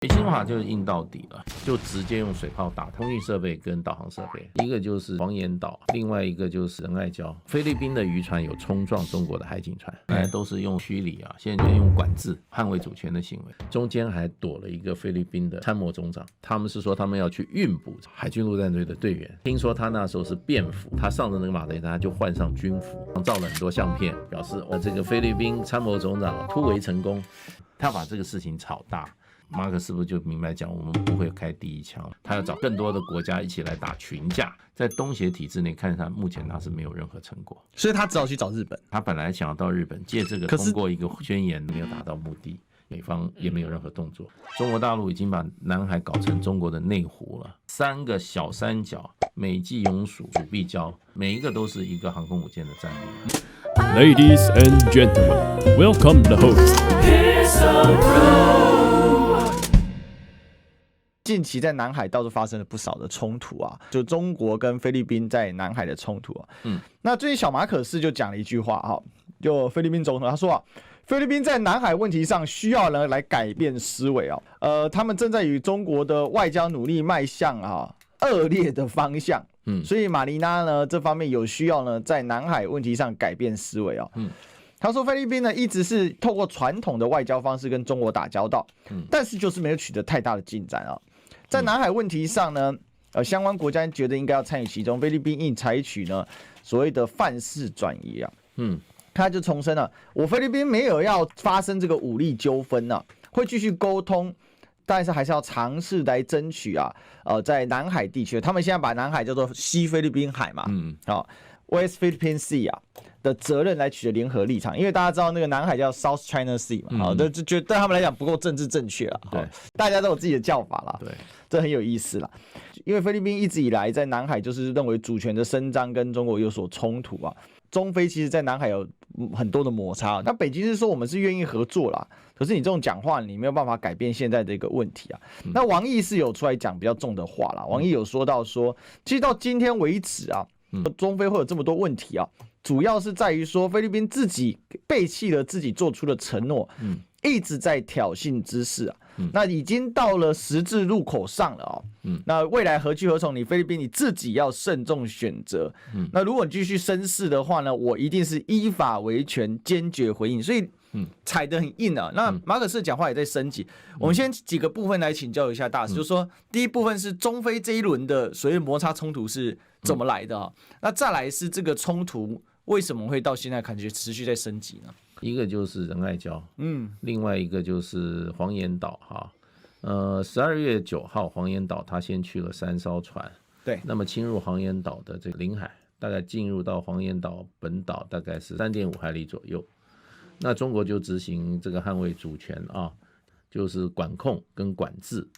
北京话就是硬到底了，就直接用水炮打通讯设备跟导航设备，一个就是黄岩岛，另外一个就是仁爱礁。菲律宾的渔船有冲撞中国的海警船，本来都是用驱离啊，现在就用管制捍卫主权的行为。中间还躲了一个菲律宾的参谋总长，他们是说他们要去运补海军陆战队的队员。听说他那时候是便服，他上的那个马雷他就换上军服，照了很多相片，表示这个菲律宾参谋总长突围成功。他把这个事情炒大。马克是不是就明白讲，我们不会开第一枪，他要找更多的国家一起来打群架，在东协体制内看上目前他是没有任何成果，所以他只好去找日本。他本来想要到日本借这个通过一个宣言，没有达到目的，美方也没有任何动作。中国大陆已经把南海搞成中国的内湖了，3个小三角，美济永属、主碧礁，每一个都是一个航空母舰的战力。Ladies and gentlemen, welcome the host. 近期在南海倒是发生了不少的冲突啊，就中国跟菲律宾在南海的冲突啊。那最近小马可仕就讲了一句话哈，就菲律宾总统他说啊，菲律宾在南海问题上需要呢来改变思维啊，他们正在与中国的外交努力迈向恶劣的方向。所以马尼拉呢这方面有需要呢在南海问题上改变思维啊。他说菲律宾呢一直是透过传统的外交方式跟中国打交道，但是就是没有取得太大的进展啊。在南海问题上呢，相关国家觉得应该要参与其中，菲律宾应采取呢所谓的范式转移啊。他就重申了，我菲律宾没有要发生这个武力纠纷啊，会继续沟通，但是还是要尝试来争取在南海地区，他们现在把南海叫做西菲律宾海嘛，West Philippine Sea 的责任来取得联合立场，因为大家知道那个南海叫 South China Sea 嘛，就觉得对他们来讲不够政治正确了，对，大家都有自己的叫法啦，对，这很有意思啦。因为菲律宾一直以来在南海就是认为主权的伸张跟中国有所冲突啊，中非其实在南海有很多的摩擦，那北京是说我们是愿意合作啦，可是你这种讲话你没有办法改变现在的一个问题啊。那王毅是有出来讲比较重的话啦，王毅有说到说，其实到今天为止啊，中非会有这么多问题啊，主要是在于说菲律宾自己背弃了自己做出的承诺，一直在挑衅之势啊。那已经到了十字路口上了哦。那未来何去何从，你菲律宾你自己要慎重选择。那如果你继续生事的话呢，我一定是依法维权，坚决回应。所以踩得很硬啊。那马可仕讲话也在升级。我们先几个部分来请教一下大使，就是说第一部分是中非这一轮的所谓摩擦冲突是怎么来的啊？那再来是这个冲突为什么会到现在感觉持续在升级呢？一个就是仁爱礁，另外一个就是黄岩岛哈。12月9号，黄岩岛他先去了3艘船，对，那么侵入黄岩岛的这个领海，大概进入到黄岩岛本岛大概是3.5海里左右。那中国就执行这个捍卫主权啊，就是管控跟管制，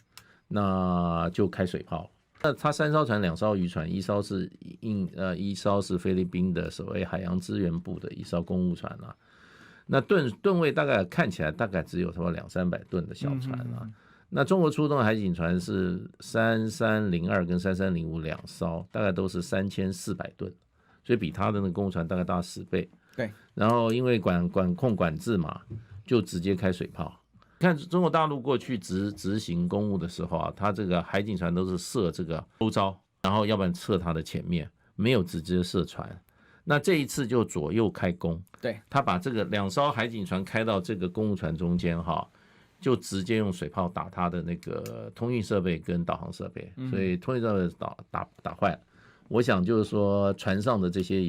那就开水炮。那他3艘船，2艘渔船，一艘是菲律宾的所谓海洋资源部的一艘公务船啊。那吨位大概看起来大概只有差不多200-300吨的小船啊。那中国出动的海警船是3302跟3305两艘，大概都是3400吨，所以比他的那个公务船大概大10倍。对，然后因为管控管制嘛，就直接开水炮。看中国大陆过去执行公务的时候啊，他这个海警船都是射这个周遭，然后要不然射他的前面，没有直接射船。那这一次就左右开弓，对，他把这个2艘海警船开到这个公务船中间哈，就直接用水炮打他的那个通讯设备跟导航设备，所以通讯设备打坏了。我想就是说船上的这些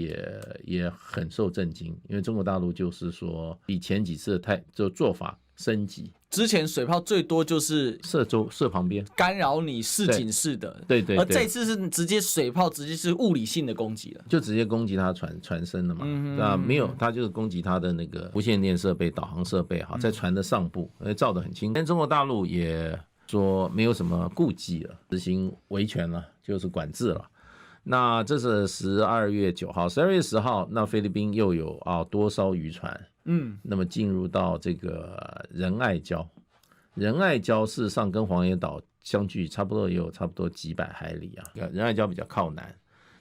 也很受震惊，因为中国大陆就是说比前几次的做法升级。之前水炮最多就是射旁边干扰你示警式的，对，而这次是直接水炮直接是物理性的攻击了，就直接攻击他船身了嘛。那没有，他就是攻击他的那个无线电设备、导航设备哈，在船的上部，照得很清。但中国大陆也说没有什么顾忌了，执行维权了，就是管制了。那这是12月9号，12月10号，那菲律宾又有多艘渔船，那么进入到这个仁爱礁。仁爱礁事实上跟黄岩岛相距差不多几百海里啊，仁爱礁比较靠南。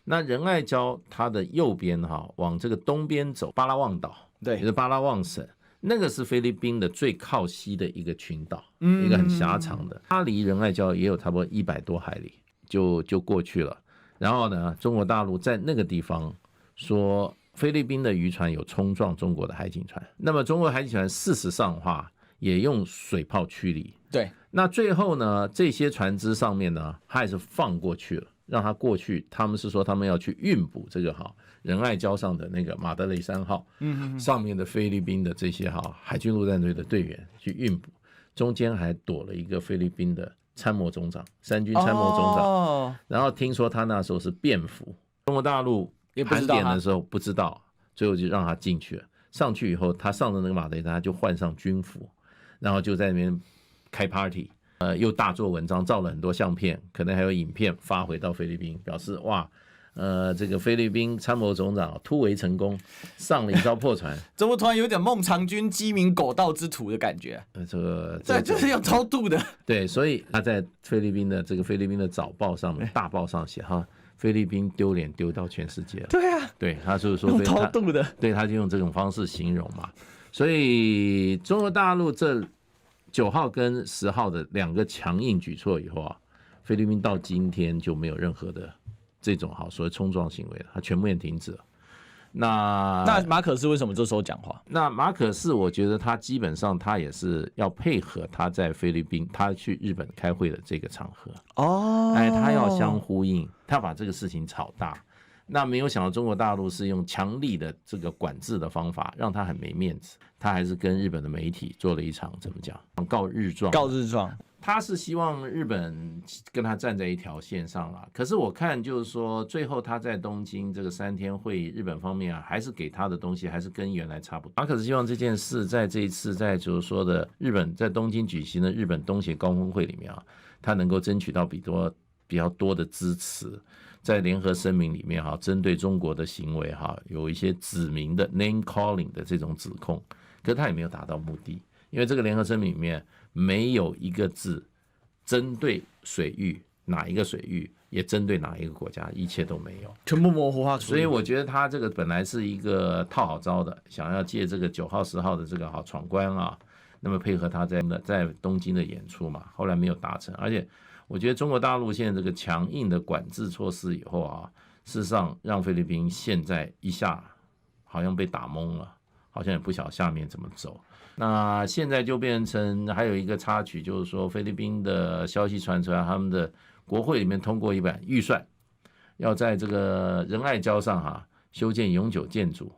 那仁爱礁它的右边往这个东边走，巴拉望岛，对，也是巴拉望省。那个是菲律宾的最靠西的一个群岛，一个很狭长的，它离仁爱礁也有差不多100多海里，就过去了。然后呢，中国大陆在那个地方说菲律宾的渔船有冲撞中国的海警船，那么中国海警船事实上的话也用水炮驱离。对，那最后呢，这些船只上面呢，他还是放过去了，让他过去。他们是说他们要去运补这个仁爱礁上的那个马德雷3号，上面的菲律宾的这些海军陆战队的队员去运补，中间还躲了一个菲律宾的参谋总长，三军参谋总长。然后听说他那时候是便服，中国大陆盘点的时候不知道，最后就让他进去了。上去以后，他上的那个马德雷他就换上军服，然后就在那边开 party， 又大做文章，照了很多相片，可能还有影片发回到菲律宾，表示哇，这个菲律宾参谋总长突围成功，上了一艘破船。怎么突然有点孟尝君鸡鸣狗盗之徒的感觉？这就是要超度的。对，所以他在菲律宾的早报上面、大报上写菲律宾丢脸丢到全世界了。对啊，对，他就是说用超度的，对，他就用这种方式形容嘛。所以中国大陆这9号跟10号的2个强硬举措以后菲律宾到今天就没有任何的这种所谓冲撞行为了，他全面停止了。那马可仕为什么这时候讲话？那马可仕我觉得他基本上他也是要配合他在菲律宾他去日本开会的这个场合他要相呼应，他把这个事情炒大。那没有想到中国大陆是用强力的这个管制的方法，让他很没面子。他还是跟日本的媒体做了一场怎么讲告日状。他是希望日本跟他站在一条线上啦。可是我看就是说，最后他在东京这个3天会议，日本方面还是给他的东西还是跟原来差不多。马可是希望这件事在这一次在就是说的日本在东京举行的日本东协高峰会里面他能够争取到比较多的支持。在联合声明里面针对中国的行为有一些指明的 name calling 的这种指控，可是他也没有达到目的，因为这个联合声明里面没有一个字针对水域，哪一个水域也针对哪一个国家，一切都没有，全部模糊化处理。所以我觉得他这个本来是一个套好招的，想要借这个9号10号的这个闯关那么配合他在东京的演出嘛，后来没有达成。而且我觉得中国大陆现在这个强硬的管制措施以后事实上让菲律宾现在一下好像被打懵了，好像也不晓得下面怎么走。那现在就变成还有一个插曲，就是说菲律宾的消息传出来，他们的国会里面通过一版预算，要在这个仁爱礁上修建永久建筑。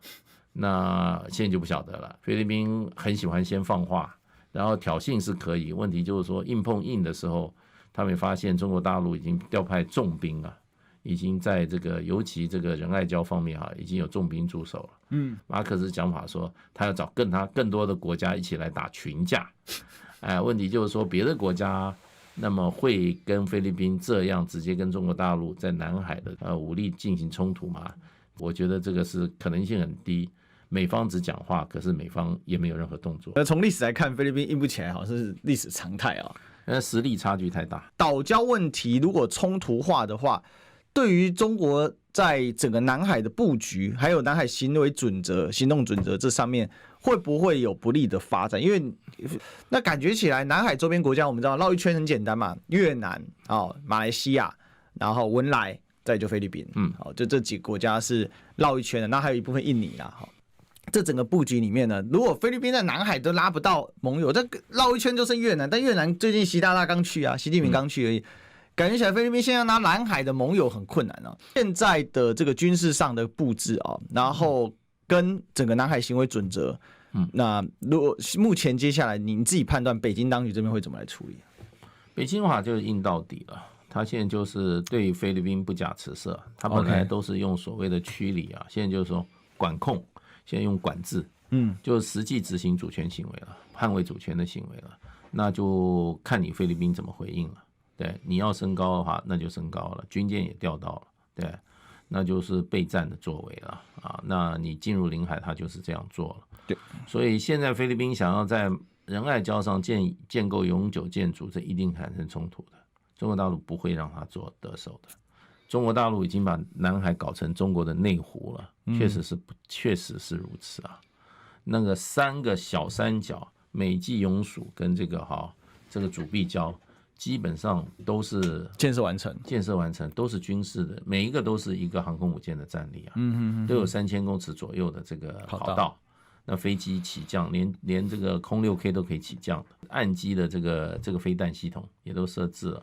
那现在就不晓得了。菲律宾很喜欢先放话，然后挑衅是可以，问题就是说硬碰硬的时候，他们发现中国大陆已经调派重兵了，已经在这个尤其这个仁爱礁方面已经有重兵驻守了。马可仕讲法说他要找更多的国家一起来打群架。问题就是说别的国家那么会跟菲律宾这样直接跟中国大陆在南海的武力进行冲突吗？我觉得这个是可能性很低。美方只讲话，可是美方也没有任何动作。从历史来看，菲律宾硬不起来好像是历史常态实力差距太大。岛礁问题如果冲突化的话，对于中国在整个南海的布局，还有南海行动准则这上面，会不会有不利的发展？因为那感觉起来，南海周边国家我们知道绕一圈很简单嘛，越南马来西亚，然后文莱，再就菲律宾，就这几个国家是绕一圈的，那还有一部分印尼啦，这整个布局里面呢，如果菲律宾在南海都拉不到盟友，这绕一圈就剩越南，但越南最近习大大刚去习近平刚去而已，感觉起来菲律宾现在拿南海的盟友很困难现在的这个军事上的布置然后跟整个南海行为准则，那如果目前接下来你自己判断，北京当局这边会怎么来处理？北京的话就是硬到底了。他现在就是对菲律宾不假辞色，他本来都是用所谓的驱离现在就是说管控。现在用管制，就实际执行主权行为了，捍卫主权的行为了，那就看你菲律宾怎么回应了。对，你要升高的话，那就升高了，军舰也调到了，对，那就是备战的作为了那你进入领海，他就是这样做了。对，所以现在菲律宾想要在仁爱礁上建构永久建筑，这一定产生冲突的。中国大陆不会让他做得手的。中国大陆已经把南海搞成中国的内湖了，确实是如此那个3个小三角，美济永暑跟这个主碧礁，基本上都是建设完成，都是军事的，每一个都是一个航空母舰的战力啊，都有3000公尺左右的这个跑道。那飞机起降，连这个空6K 都可以起降的，岸基的这个飞弹系统也都设置了，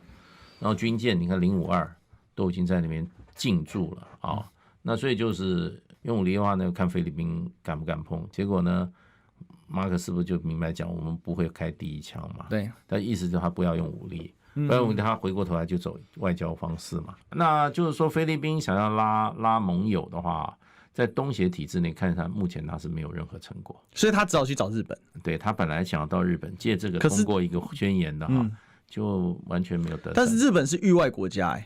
然后军舰你看052都已经在那边进驻了啊。那所以就是用武力的话呢，看菲律宾敢不敢碰。结果呢，马可是不是就明白讲，我们不会开第一枪嘛？对，但意思就是他不要用武力，不然武力他回过头来就走外交方式嘛。那就是说，菲律宾想要拉盟友的话，在东协体制内看他目前他是没有任何成果，所以他只好去找日本。对，他本来想要到日本借这个通过一个宣言的哈，就完全没有得。但是日本是域外国家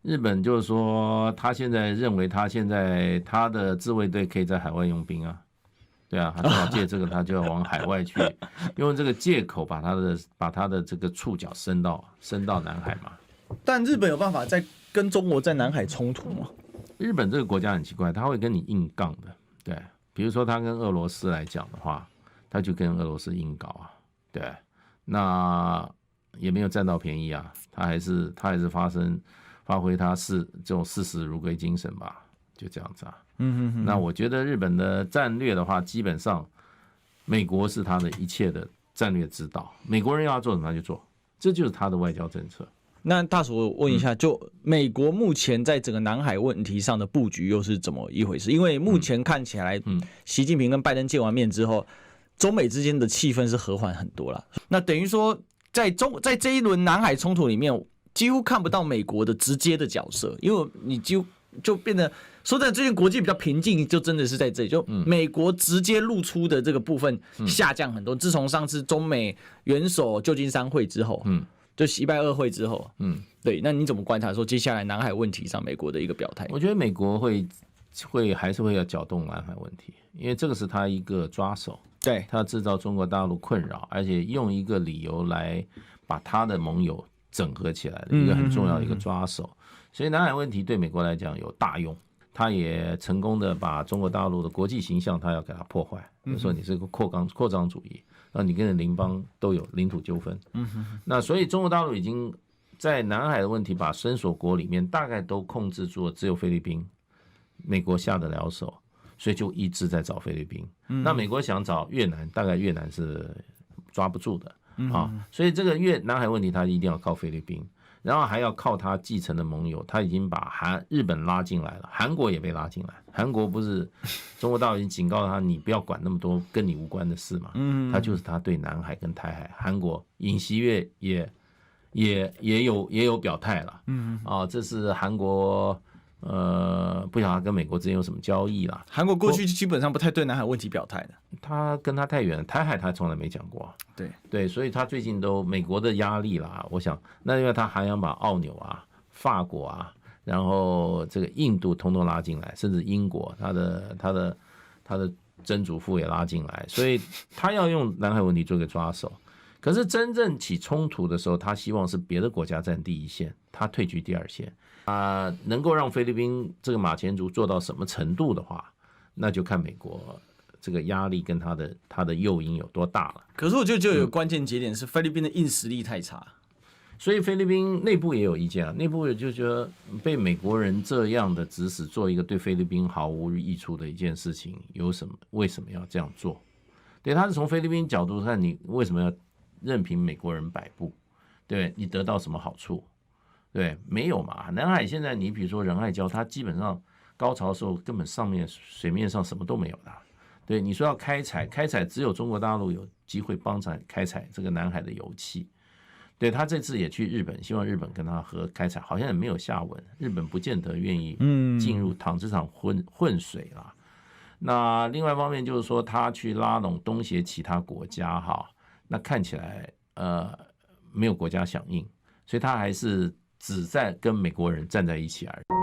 日本就是说他现在认为他的自卫队可以在海外用兵啊，对啊，他正好借这个他就要往海外去，用这个借口把他的这个触角伸到南海嘛。但日本有办法在跟中国在南海冲突吗？日本这个国家很奇怪，他会跟你硬杠的，对，比如说他跟俄罗斯来讲的话，他就跟俄罗斯硬搞啊，对，那也没有占到便宜啊，他还是发挥他这种视死如归精神吧，就这样子啊。那我觉得日本的战略的话，基本上美国是他的一切的战略指导，美国人要做什么他就做，这就是他的外交政策。那大叔，我问一下，就美国目前在整个南海问题上的布局又是怎么一回事？因为目前看起来，习近平跟拜登见完面之后，中美之间的气氛是和缓很多了。那等于说，在这一轮南海冲突里面，几乎看不到美国的直接的角色，因为你几乎就变得说在最近国际比较平静，就真的是在这里，就美国直接露出的这个部分下降很多。自从上次中美元首旧金山会之后，就习拜2会之后，对，那你怎么观察说接下来南海问题上美国的一个表态？我觉得美国还是会要搅动南海问题，因为这个是他一个抓手，对，他制造中国大陆困扰，而且用一个理由来把他的盟友整合起来的一个很重要的一个抓手。所以南海问题对美国来讲有大用，他也成功的把中国大陆的国际形象他要给他破坏，就说你是个扩张主义。那你跟邻邦都有领土纠纷，那所以中国大陆已经在南海的问题把伸索国里面大概都控制住了，只有菲律宾，美国下得了手，所以就一直在找菲律宾。那美国想找越南，大概越南是抓不住的啊，所以这个南海问题他一定要靠菲律宾，然后还要靠他继承的盟友，他已经把日本拉进来了，韩国也被拉进来。韩国不是中国大陆已经警告他，你不要管那么多跟你无关的事嘛。他就是他对南海跟台海，韩国尹锡悦也有表态了。这是韩国不晓得他跟美国之间有什么交易啦。韩国过去基本上不太对南海问题表态的，他跟他太远了，台海他从来没讲过。对，所以他最近都美国的压力啦，我想那因为他还想把澳纽啊、法国啊，然后这个印度统统拉进来，甚至英国他的曾祖父也拉进来，所以他要用南海问题做个抓手。可是真正起冲突的时候，他希望是别的国家占第一线，他退居第二线。能够让菲律宾这个马前卒做到什么程度的话，那就看美国这个压力跟他的诱因有多大了。可是我觉得就有关键节点是菲律宾的硬实力太差，所以菲律宾内部也有意见啊，内部也就觉得被美国人这样的指使做一个对菲律宾毫无益处的一件事情，为什么要这样做？对，他是从菲律宾角度看，你为什么要任凭美国人摆布？对，你得到什么好处？对，没有嘛。南海现在你比如说仁爱礁，它基本上高潮的时候根本上面水面上什么都没有的。对，你说要开采只有中国大陆有机会帮着开采这个南海的油气。对，他这次也去日本，希望日本跟他合开采，好像也没有下文，日本不见得愿意进入这场混水啦。那另外一方面就是说，他去拉拢东协其他国家哈，那看起来没有国家响应，所以他还是只在跟美国人站在一起而已。